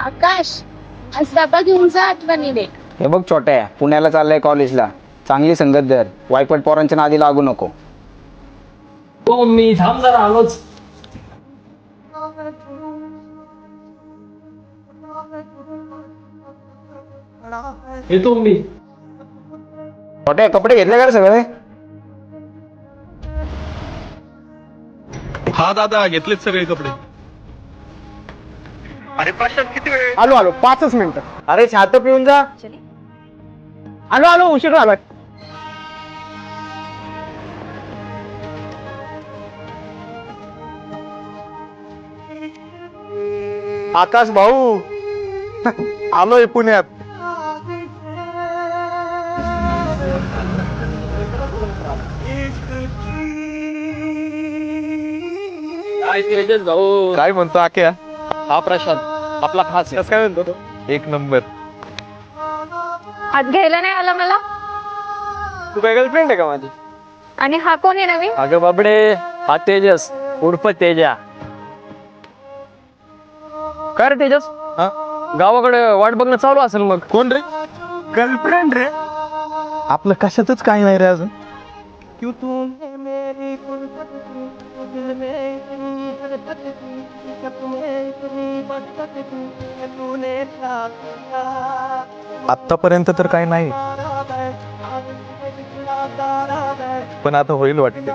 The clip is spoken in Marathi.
आकाश आज डबा घेऊन जा आठवणीने. हे बघ छोट्या, पुण्याला चाललंय कॉलेजला. चांगली संगत धर, वायपट पोरांच्या नादी लागू नको. हो मी थांब जरा आलोच. येतो मी. छोट्या, कपडे घेतले का रे सगळे? हा दादा, घेतलेत सगळे कपडे. अरे प्रशांत, किती वेळ? आलो आलो 5च मिनिटं. अरे छात पिऊन जा. आलो आलो उशीर झालाय. आकाश भाऊ आलोय पुण्यात. काय तेजस भाऊ. काय म्हणतो आक्या? हा प्रशांत आपला खास आहे. कसं काय म्हणतो? एक नंबर. हात घ्यायला नाही आला मला. तू काय गर्लफ्रेंड आहे का माझी? आणि हा कोण आहे नवीन? अगं बाबडे, हा तेजस उर्फ तेजा. काय रे तेजस? हा? गावाकडे वाट बघणं चालू असेल मग. कोण रे? गर्लफ्रेंड रे? आपलं कशातच काही नाही रे अजून. आतापर्यंत तर काही नाही, पण आता होईल वाटते.